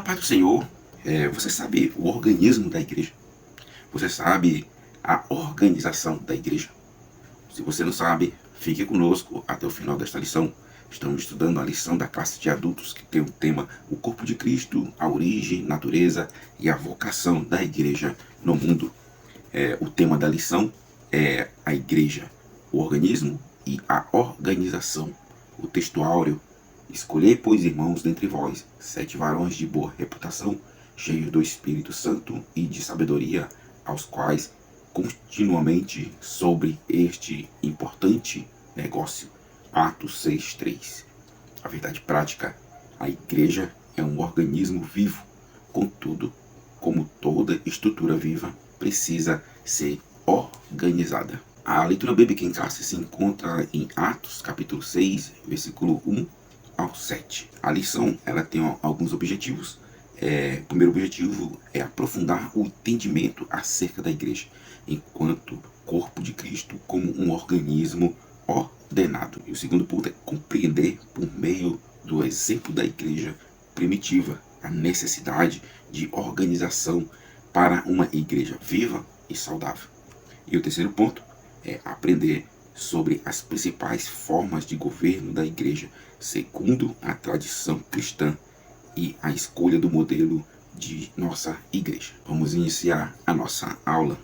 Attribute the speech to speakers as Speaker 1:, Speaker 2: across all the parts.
Speaker 1: paz do Senhor, você sabe o organismo da igreja? Você sabe a organização da igreja? Se você não sabe, fique conosco até o final desta lição. Estamos estudando a lição da classe de adultos que tem o tema O Corpo de Cristo, a origem, natureza e a vocação da igreja no mundo. O tema da lição é a igreja, o organismo e a organização. O texto áureo: escolhei, pois, irmãos, dentre vós, 7 varões de boa reputação, cheios do Espírito Santo e de sabedoria, aos quais continuamente sobre este importante negócio. Atos 6:3. A verdade prática: a igreja é um organismo vivo, contudo, como toda estrutura viva, precisa ser organizada. A leitura bíblica em classe se encontra em Atos, capítulo 6, versículo 1 ao 7. A lição ela tem alguns objetivos. O primeiro objetivo é aprofundar o entendimento acerca da igreja, enquanto corpo de Cristo, como um organismo ordenado. E o segundo ponto é compreender, por meio do exemplo da igreja primitiva, a necessidade de organização para uma igreja viva e saudável. E o terceiro ponto é aprender sobre as principais formas de governo da igreja, segundo a tradição cristã e a escolha do modelo de nossa igreja. Vamos iniciar a nossa aula.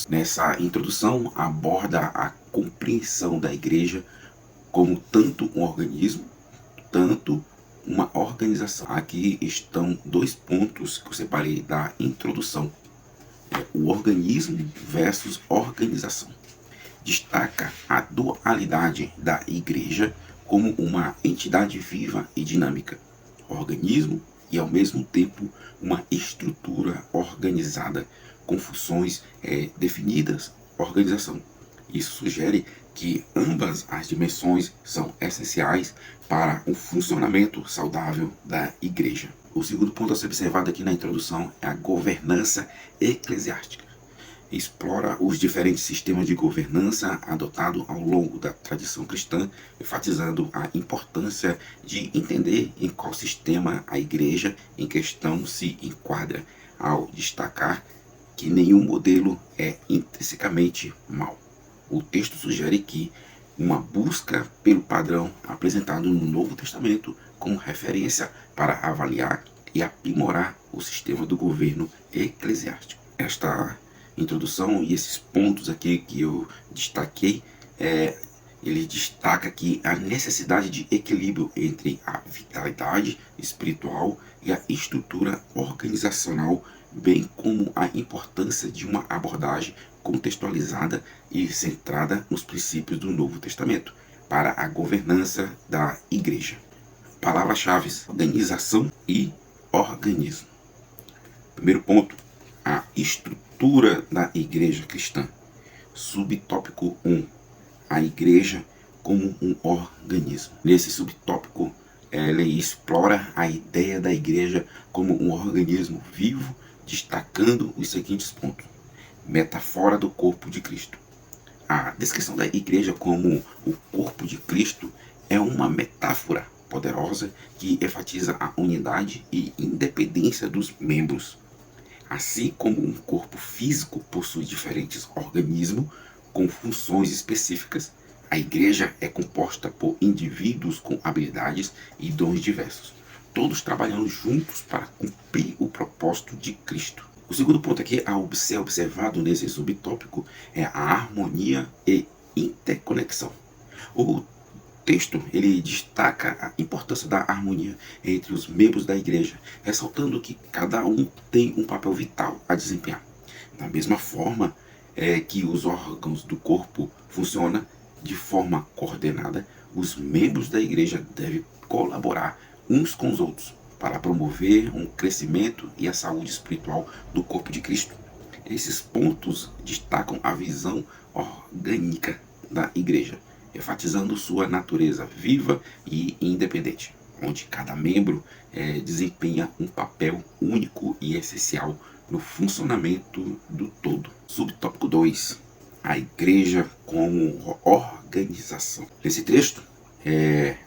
Speaker 1: Nessa introdução aborda a compreensão da igreja como tanto um organismo, tanto uma organização. Aqui estão 2 pontos que eu separei da introdução. O organismo versus organização. Destaca a dualidade da igreja como uma entidade viva e dinâmica, organismo e ao mesmo tempo uma estrutura organizada, com funções definidas, organização. Isso sugere que ambas as dimensões são essenciais para o funcionamento saudável da igreja. O segundo ponto a ser observado aqui na introdução é a governança eclesiástica. Explora os diferentes sistemas de governança adotados ao longo da tradição cristã, enfatizando a importância de entender em qual sistema a igreja em questão se enquadra, ao destacar que nenhum modelo é intrinsecamente mau. O texto sugere que uma busca pelo padrão apresentado no Novo Testamento como referência para avaliar e aprimorar o sistema do governo eclesiástico. Esta introdução e esses pontos aqui que eu destaquei, ele destaca aqui a necessidade de equilíbrio entre a vitalidade espiritual e a estrutura organizacional, bem como a importância de uma abordagem contextualizada e centrada nos princípios do Novo Testamento para a governança da igreja. Palavras-chave: organização e organismo. Primeiro ponto: a estrutura da igreja cristã. Subtópico 1. A igreja como um organismo. Nesse subtópico, ele explora a ideia da igreja como um organismo vivo, destacando os seguintes pontos. Metáfora do corpo de Cristo. A descrição da igreja como o corpo de Cristo é uma metáfora poderosa que enfatiza a unidade e independência dos membros. Assim como um corpo físico possui diferentes organismos com funções específicas, a igreja é composta por indivíduos com habilidades e dons diversos, todos trabalhando juntos para cumprir o propósito de Cristo. O segundo ponto aqui a ser observado nesse subtópico é a harmonia e interconexão. O texto ele destaca a importância da harmonia entre os membros da igreja, ressaltando que cada um tem um papel vital a desempenhar. Da mesma forma que os órgãos do corpo funcionam de forma coordenada, os membros da igreja devem colaborar uns com os outros para promover um crescimento e a saúde espiritual do corpo de Cristo. Esses pontos destacam a visão orgânica da igreja, enfatizando sua natureza viva e independente, onde cada membro desempenha um papel único e essencial no funcionamento do todo. Subtópico 2. A igreja como organização. Nesse texto,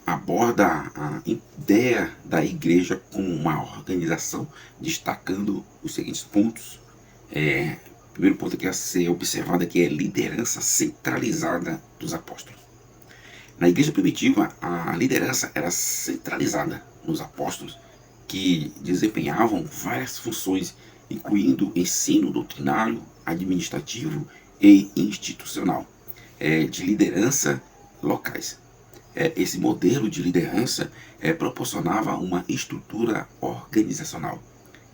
Speaker 1: aborda a ideia da igreja como uma organização, destacando os seguintes pontos. O primeiro ponto que é a ser observado aqui é liderança centralizada dos apóstolos. Na igreja primitiva, a liderança era centralizada nos apóstolos, que desempenhavam várias funções, incluindo ensino doutrinário, administrativo e institucional, de liderança locais. Esse modelo de liderança proporcionava uma estrutura organizacional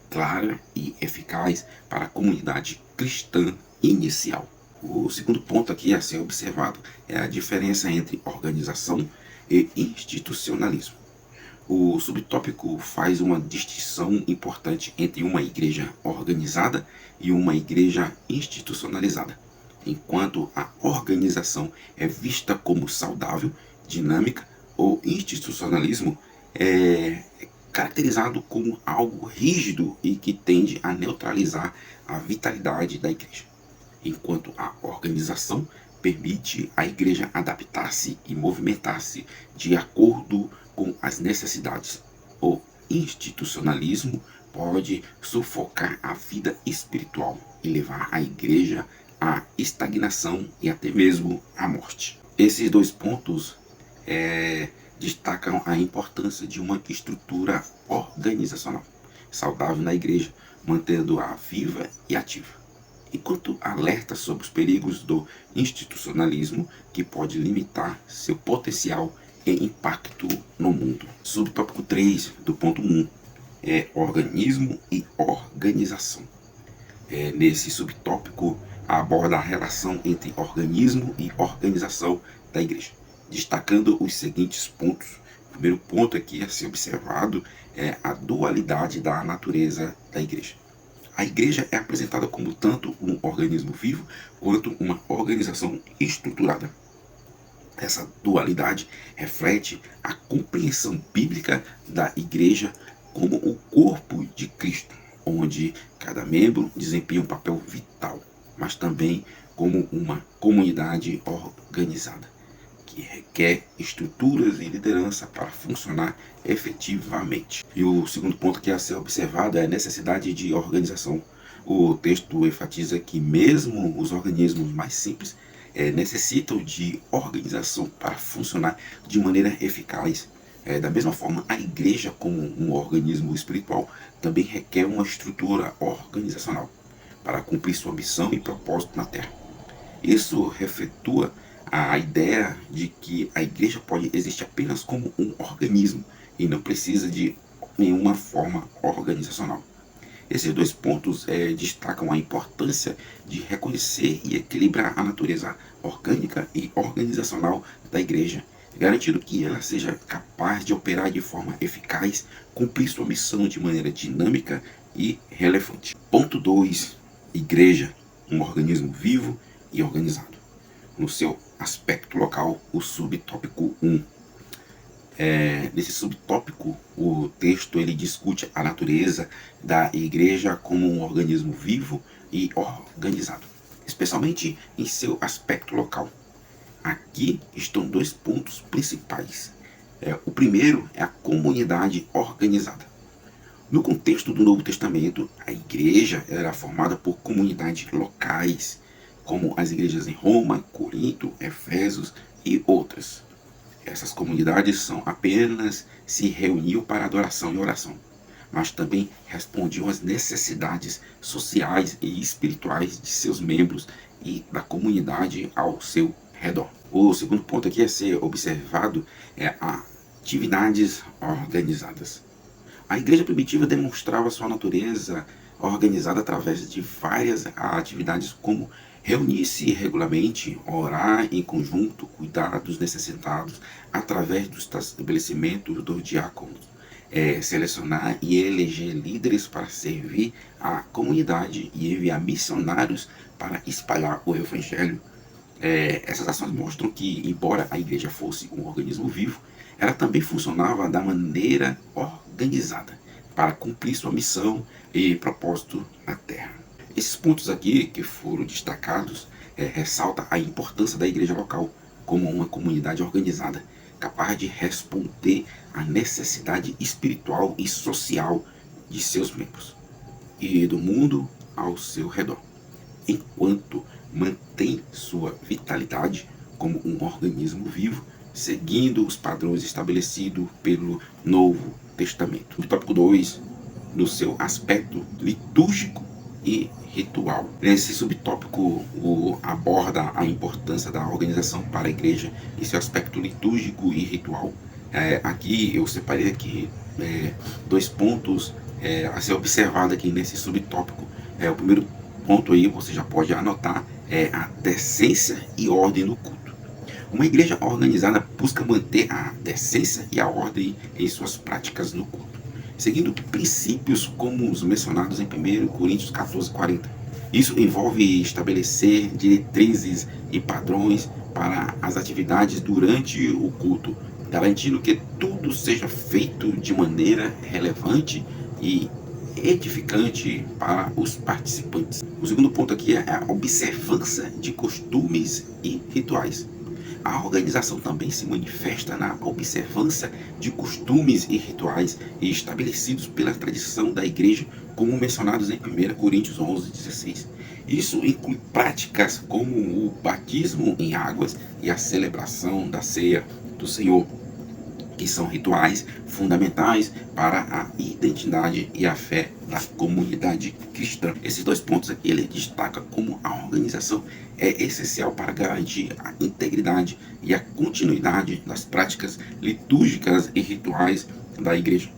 Speaker 1: clara e eficaz para a comunidade cristã inicial. O segundo ponto aqui a ser observado é a diferença entre organização e institucionalismo. O subtópico faz uma distinção importante entre uma igreja organizada e uma igreja institucionalizada. Enquanto a organização é vista como saudável, dinâmica, o institucionalismo é caracterizado como algo rígido e que tende a neutralizar a vitalidade da igreja. Enquanto a organização permite a igreja adaptar-se e movimentar-se de acordo com as necessidades. O institucionalismo pode sufocar a vida espiritual e levar a igreja à estagnação e até mesmo à morte. Esses dois pontos destacam a importância de uma estrutura organizacional saudável na igreja, mantendo-a viva e ativa, enquanto alerta sobre os perigos do institucionalismo, que pode limitar seu potencial e impacto no mundo. Subtópico 3 do ponto 1 é organismo e organização. Nesse subtópico aborda a relação entre organismo e organização da igreja, destacando os seguintes pontos. O primeiro ponto aqui a ser observado é a dualidade da natureza da igreja. A igreja é apresentada como tanto um organismo vivo quanto uma organização estruturada. Essa dualidade reflete a compreensão bíblica da igreja como o corpo de Cristo, onde cada membro desempenha um papel vital, mas também como uma comunidade organizada, que requer estruturas e liderança para funcionar efetivamente. E o segundo ponto que é a ser observado é a necessidade de organização. O texto enfatiza que mesmo os organismos mais simples necessitam de organização para funcionar de maneira eficaz. Da mesma forma, a igreja, como um organismo espiritual, também requer uma estrutura organizacional para cumprir sua missão e propósito na terra. Isso refletua a ideia de que a igreja pode existir apenas como um organismo e não precisa de nenhuma forma organizacional. Esses dois pontos destacam a importância de reconhecer e equilibrar a natureza orgânica e organizacional da igreja, garantindo que ela seja capaz de operar de forma eficaz, cumprir sua missão de maneira dinâmica e relevante. Ponto 2. Igreja, um organismo vivo e organizado. No seu aspecto local, o subtópico 1. Nesse subtópico, o texto ele discute a natureza da igreja como um organismo vivo e organizado, especialmente em seu aspecto local. Aqui estão dois pontos principais. O primeiro é a comunidade organizada. No contexto do Novo Testamento, a igreja era formada por comunidades locais, como as igrejas em Roma, Corinto, Efésios e outras. Essas comunidades apenas se reuniam para adoração e oração, mas também respondiam às necessidades sociais e espirituais de seus membros e da comunidade ao seu redor. O segundo ponto aqui a ser observado é as atividades organizadas. A igreja primitiva demonstrava sua natureza organizada através de várias atividades, como reunir-se regularmente, orar em conjunto, cuidar dos necessitados através do estabelecimento dos diáconos, selecionar e eleger líderes para servir a comunidade e enviar missionários para espalhar o evangelho. Essas ações mostram que, embora a igreja fosse um organismo vivo, ela também funcionava da maneira organizada para cumprir sua missão e propósito na terra. Esses pontos aqui que foram destacados ressaltam a importância da igreja local como uma comunidade organizada capaz de responder à necessidade espiritual e social de seus membros e do mundo ao seu redor, enquanto mantém sua vitalidade como um organismo vivo, seguindo os padrões estabelecidos pelo Novo Testamento. O tópico 2, no seu aspecto litúrgico e ritual. Nesse subtópico, aborda a importância da organização para a igreja e seu aspecto litúrgico e ritual. Aqui eu separei aqui 2 pontos a ser observado aqui nesse subtópico. O primeiro ponto aí, você já pode anotar, é a decência e ordem no culto. Uma igreja organizada busca manter a decência e a ordem em suas práticas no culto, seguindo princípios como os mencionados em 1 Coríntios 14:40. Isso envolve estabelecer diretrizes e padrões para as atividades durante o culto, garantindo que tudo seja feito de maneira relevante e edificante para os participantes. O segundo ponto aqui é a observância de costumes e rituais. A organização também se manifesta na observância de costumes e rituais estabelecidos pela tradição da igreja, como mencionados em 1 Coríntios 11:16. Isso inclui práticas como o batismo em águas e a celebração da ceia do Senhor, que são rituais fundamentais para a identidade e a fé da comunidade cristã. Esses 2 pontos aqui ele destaca como a organização é essencial para garantir a integridade e a continuidade das práticas litúrgicas e rituais da igreja,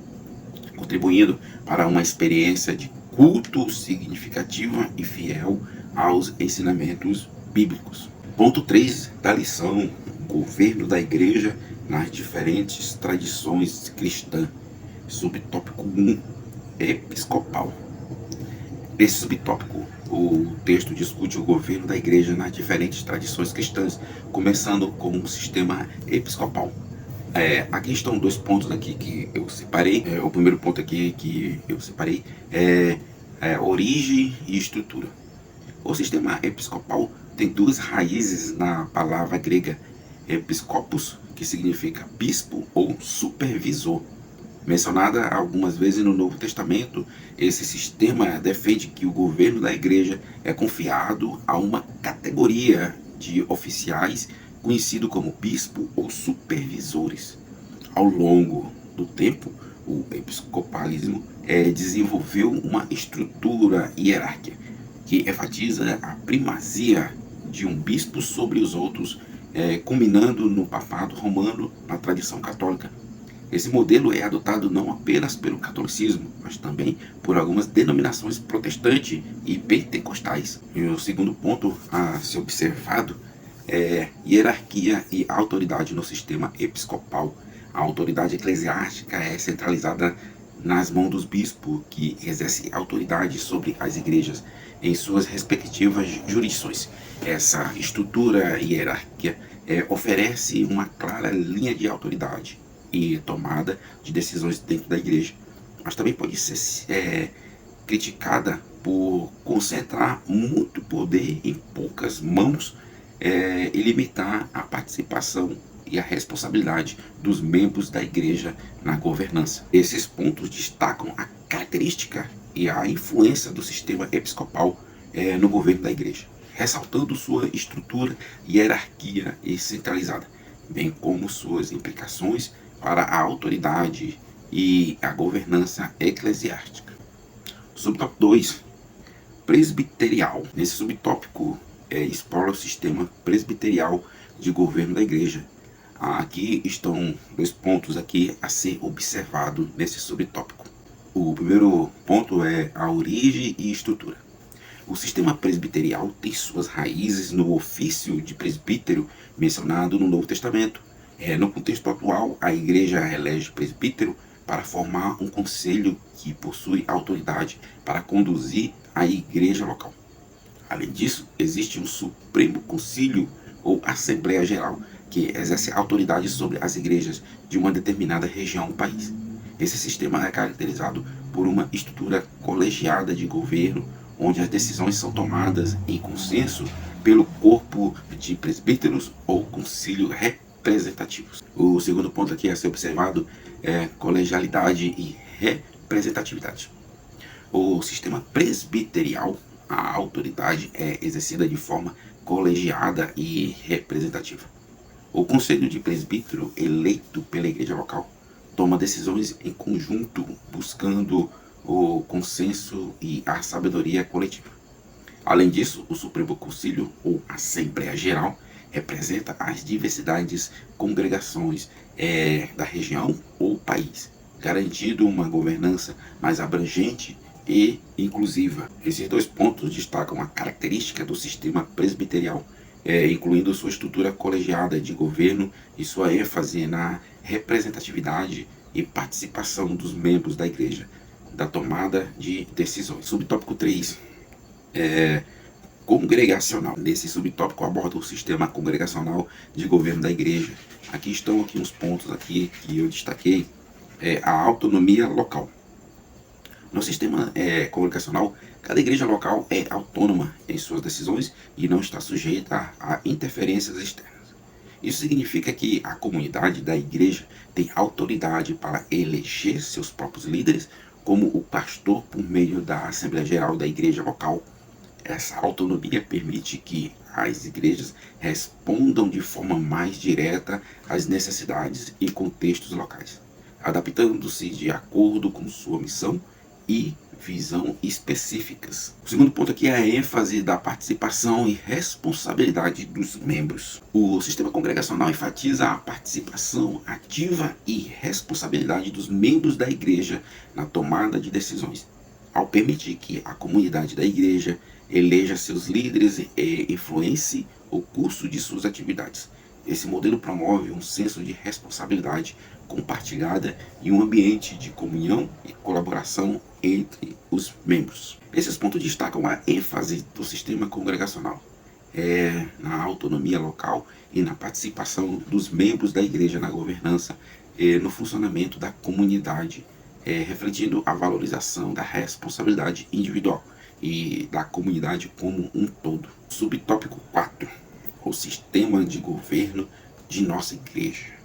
Speaker 1: contribuindo para uma experiência de culto significativa e fiel aos ensinamentos bíblicos. Ponto 3 da lição: governo da igreja nas diferentes tradições cristãs. Subtópico 1, episcopal. Nesse subtópico, o texto discute o governo da igreja nas diferentes tradições cristãs, começando com o sistema episcopal. Aqui estão 2 pontos aqui que eu separei. O primeiro ponto aqui que eu separei é origem e estrutura. O sistema episcopal tem 2 raízes na palavra grega episcopos, que significa bispo ou supervisor. Mencionada algumas vezes no Novo Testamento, esse sistema defende que o governo da igreja é confiado a uma categoria de oficiais conhecido como bispo ou supervisores. Ao longo do tempo, o episcopalismo desenvolveu uma estrutura hierárquica que enfatiza a primazia de um bispo sobre os outros, culminando no papado romano na tradição católica. Esse modelo é adotado não apenas pelo catolicismo, mas também por algumas denominações protestantes e pentecostais. E o segundo ponto a ser observado é hierarquia e autoridade no sistema episcopal. A autoridade eclesiástica é centralizada nas mãos dos bispos, que exercem autoridade sobre as igrejas em suas respectivas jurisdições. Essa estrutura hierárquica oferece uma clara linha de autoridade e tomada de decisões dentro da igreja, mas também pode ser criticada por concentrar muito poder em poucas mãos e limitar a participação e a responsabilidade dos membros da igreja na governança. Esses pontos destacam a característica e a influência do sistema episcopal no governo da igreja, ressaltando sua estrutura e hierarquia centralizada, bem como suas implicações para a autoridade e a governança eclesiástica. Subtópico 2, presbiterial. Nesse subtópico explora o sistema presbiterial de governo da igreja. Aqui estão 2 pontos aqui a ser observado nesse subtópico. O primeiro ponto é a origem e estrutura. O sistema presbiterial tem suas raízes no ofício de presbítero mencionado no Novo Testamento. No contexto atual, a igreja elege presbítero para formar um conselho que possui autoridade para conduzir a igreja local. Além disso, existe um Supremo Concílio ou Assembleia Geral, que exerce autoridade sobre as igrejas de uma determinada região do país. Esse sistema é caracterizado por uma estrutura colegiada de governo, onde as decisões são tomadas em consenso pelo corpo de presbíteros ou concílio representativos. O segundo ponto aqui a ser observado é colegialidade e representatividade. O sistema presbiterial, a autoridade é exercida de forma colegiada e representativa. O conselho de presbítero eleito pela igreja local toma decisões em conjunto, buscando o consenso e a sabedoria coletiva. Além disso, o Supremo Concílio, ou Assembleia Geral, representa as diversidades congregações da região ou país, garantindo uma governança mais abrangente e inclusiva. Esses dois pontos destacam a característica do sistema presbiterial, incluindo sua estrutura colegiada de governo e sua ênfase na representatividade e participação dos membros da igreja da tomada de decisões. Subtópico 3. Congregacional. Nesse subtópico aborda o sistema congregacional de governo da igreja. Aqui estão uns pontos aqui que eu destaquei. A autonomia local. No sistema congregacional, cada igreja local é autônoma em suas decisões e não está sujeita a interferências externas. Isso significa que a comunidade da igreja tem autoridade para eleger seus próprios líderes, como o pastor por meio da Assembleia Geral da igreja local. Essa autonomia permite que as igrejas respondam de forma mais direta às necessidades e contextos locais, adaptando-se de acordo com sua missão e visão específicas. O segundo ponto aqui é a ênfase da participação e responsabilidade dos membros. O sistema congregacional enfatiza a participação ativa e responsabilidade dos membros da igreja na tomada de decisões, ao permitir que a comunidade da igreja eleja seus líderes e influencie o curso de suas atividades. Esse modelo promove um senso de responsabilidade compartilhada e um ambiente de comunhão e colaboração entre os membros. Esses pontos destacam a ênfase do sistema congregacional na autonomia local e na participação dos membros da igreja na governança e no funcionamento da comunidade, refletindo a valorização da responsabilidade individual e da comunidade como um todo. Subtópico 4. O sistema de governo de nossa igreja.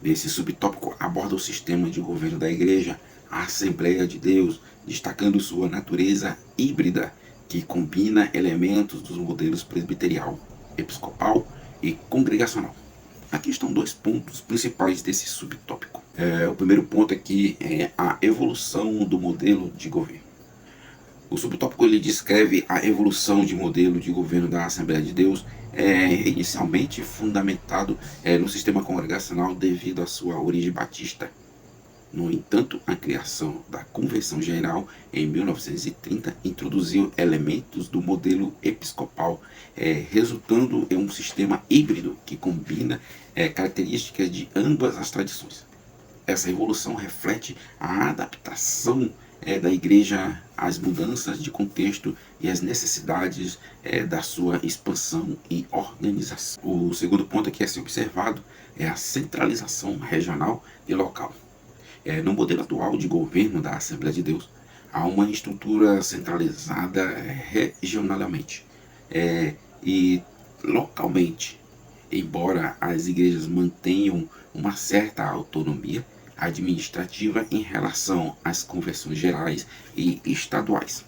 Speaker 1: Nesse subtópico aborda o sistema de governo da igreja, a Assembleia de Deus, destacando sua natureza híbrida, que combina elementos dos modelos presbiterial, episcopal e congregacional. Aqui estão dois pontos principais desse subtópico. O primeiro ponto aqui é a evolução do modelo de governo. O subtópico ele descreve a evolução de modelo de governo da Assembleia de Deus, inicialmente fundamentado no sistema congregacional devido à sua origem batista. No entanto, a criação da Convenção Geral em 1930 introduziu elementos do modelo episcopal, resultando em um sistema híbrido que combina características de ambas as tradições. Essa evolução reflete a adaptação da igreja às mudanças de contexto e às necessidades da sua expansão e organização. O segundo ponto aqui a ser observado é a centralização regional e local. No modelo atual de governo da Assembleia de Deus, há uma estrutura centralizada regionalmente e localmente. Embora as igrejas mantenham uma certa autonomia administrativa em relação às convenções gerais e estaduais.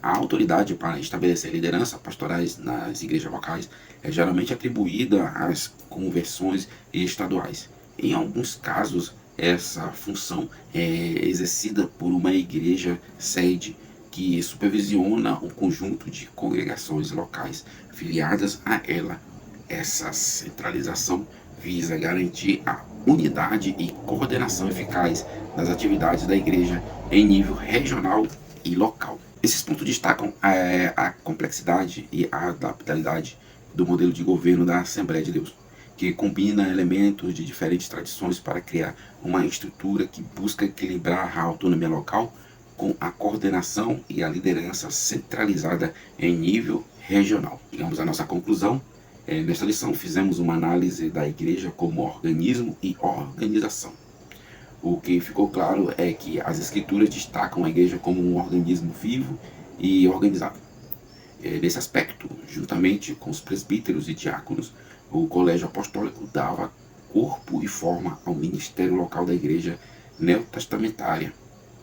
Speaker 1: A autoridade para estabelecer liderança pastorais nas igrejas locais é geralmente atribuída às convenções estaduais. Em alguns casos, essa função é exercida por uma igreja sede que supervisiona um conjunto de congregações locais filiadas a ela. Essa centralização visa garantir a unidade e coordenação eficaz das atividades da igreja em nível regional e local. Esses pontos destacam a complexidade e a adaptabilidade do modelo de governo da Assembleia de Deus, que combina elementos de diferentes tradições para criar uma estrutura que busca equilibrar a autonomia local com a coordenação e a liderança centralizada em nível regional. Chegamos à nossa conclusão. Nesta lição fizemos uma análise da igreja como organismo e organização. O que ficou claro é que as escrituras destacam a igreja como um organismo vivo e organizado. Nesse aspecto, juntamente com os presbíteros e diáconos, o colégio apostólico dava corpo e forma ao ministério local da igreja neotestamentária.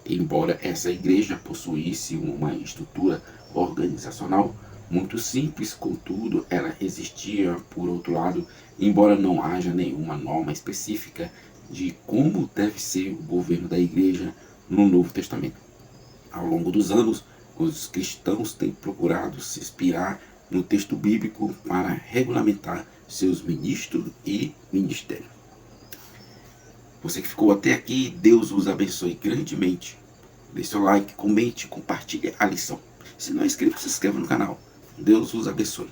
Speaker 1: Embora essa igreja possuísse uma estrutura organizacional muito simples, contudo, ela existia, por outro lado, embora não haja nenhuma norma específica de como deve ser o governo da igreja no Novo Testamento. Ao longo dos anos, os cristãos têm procurado se inspirar no texto bíblico para regulamentar seus ministros e ministérios. Você que ficou até aqui, Deus os abençoe grandemente. Dê seu like, comente, compartilhe a lição. Se não é inscrito, se inscreva no canal. Deus os abençoe.